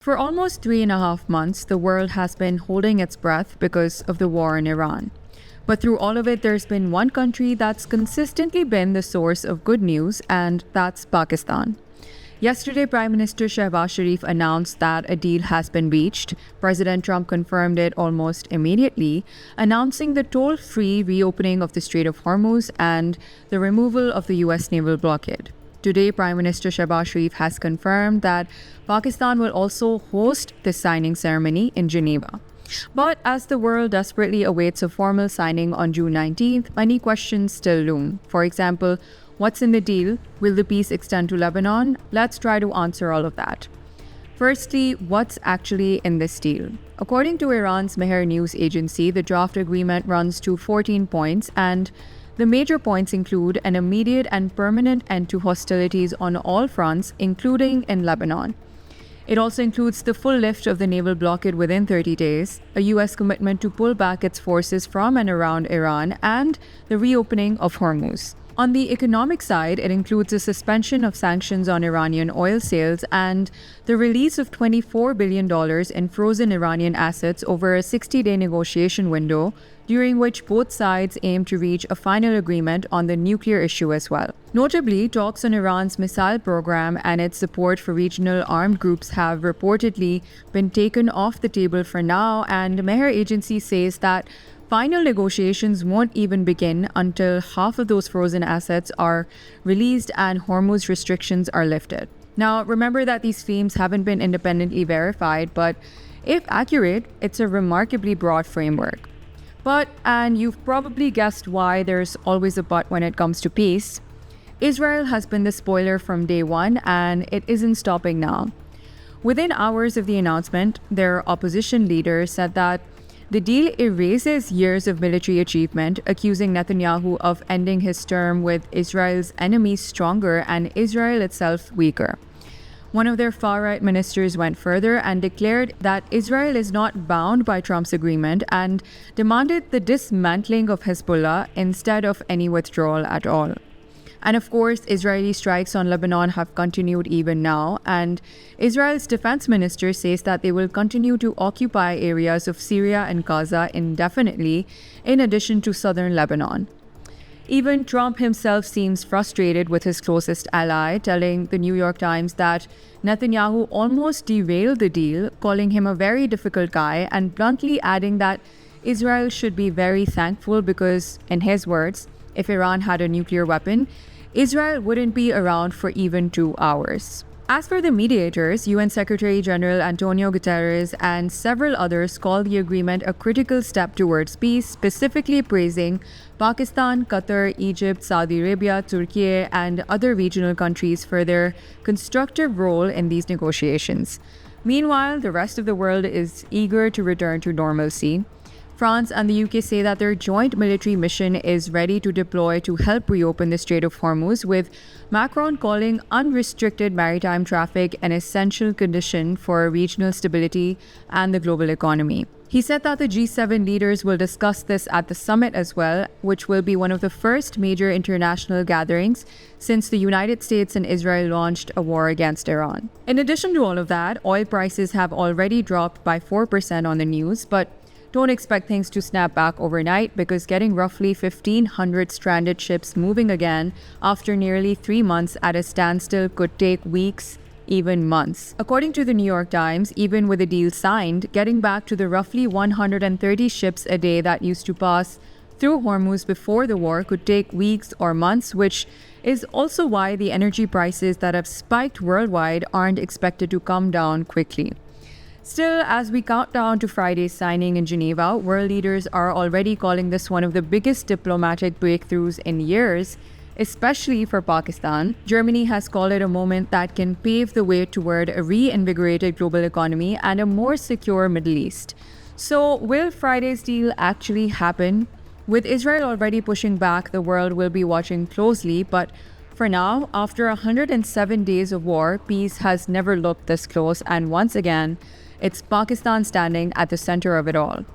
For almost 3.5 months, the world has been holding its breath because of the war in Iran. But through all of it, there's been one country that's consistently been the source of good news, and that's Pakistan. Yesterday, Prime Minister Shehbaz Sharif announced that a deal has been reached. President Trump confirmed it almost immediately, announcing the toll-free reopening of the Strait of Hormuz and the removal of the U.S. naval blockade. Today, Prime Minister Shehbaz Sharif has confirmed that Pakistan will also host the signing ceremony in Geneva. But as the world desperately awaits a formal signing on June 19th, many questions still loom. For example, what's in the deal? Will the peace extend to Lebanon? Let's try to answer all of that. Firstly, what's actually in this deal? According to Iran's Mehr news agency, the draft agreement runs to 14 points, and the major points include an immediate and permanent end to hostilities on all fronts, including in Lebanon. It also includes the full lift of the naval blockade within 30 days, a U.S. commitment to pull back its forces from and around Iran, and the reopening of Hormuz. On the economic side, it includes a suspension of sanctions on Iranian oil sales and the release of $24 billion in frozen Iranian assets over a 60-day negotiation window, during which both sides aim to reach a final agreement on the nuclear issue as well. Notably, talks on Iran's missile program and its support for regional armed groups have reportedly been taken off the table for now, and Mehr agency says that final negotiations won't even begin until half of those frozen assets are released and Hormuz restrictions are lifted. Now, remember that these claims haven't been independently verified, but if accurate, it's a remarkably broad framework. But, and you've probably guessed why there's always a but when it comes to peace, Israel has been the spoiler from day one, and it isn't stopping now. Within hours of the announcement, their opposition leader said that the deal erases years of military achievement, accusing Netanyahu of ending his term with Israel's enemies stronger and Israel itself weaker. One of their far-right ministers went further and declared that Israel is not bound by Trump's agreement and demanded the dismantling of Hezbollah instead of any withdrawal at all. And of course, Israeli strikes on Lebanon have continued even now, and Israel's defense minister says that they will continue to occupy areas of Syria and Gaza indefinitely, in addition to southern Lebanon. Even Trump himself seems frustrated with his closest ally, telling the New York Times that Netanyahu almost derailed the deal, calling him a very difficult guy, and bluntly adding that Israel should be very thankful because, in his words, if Iran had a nuclear weapon, Israel wouldn't be around for even 2 hours. As for the mediators, UN Secretary General Antonio Guterres and several others call the agreement a critical step towards peace, specifically praising Pakistan, Qatar, Egypt, Saudi Arabia, Turkey, and other regional countries for their constructive role in these negotiations. Meanwhile, the rest of the world is eager to return to normalcy. France and the UK say that their joint military mission is ready to deploy to help reopen the Strait of Hormuz, with Macron calling unrestricted maritime traffic an essential condition for regional stability and the global economy. He said that the G7 leaders will discuss this at the summit as well, which will be one of the first major international gatherings since the United States and Israel launched a war against Iran. In addition to all of that, oil prices have already dropped by 4% on the news, but don't expect things to snap back overnight, because getting roughly 1,500 stranded ships moving again after nearly 3 months at a standstill could take weeks, even months. According to the New York Times, even with a deal signed, getting back to the roughly 130 ships a day that used to pass through Hormuz before the war could take weeks or months, which is also why the energy prices that have spiked worldwide aren't expected to come down quickly. Still, as we count down to Friday's signing in Geneva, world leaders are already calling this one of the biggest diplomatic breakthroughs in years, especially for Pakistan. Germany has called it a moment that can pave the way toward a reinvigorated global economy and a more secure Middle East. So, will Friday's deal actually happen? With Israel already pushing back, the world will be watching closely, but for now, after 107 days of war, peace has never looked this close, and once again, it's Pakistan standing at the center of it all.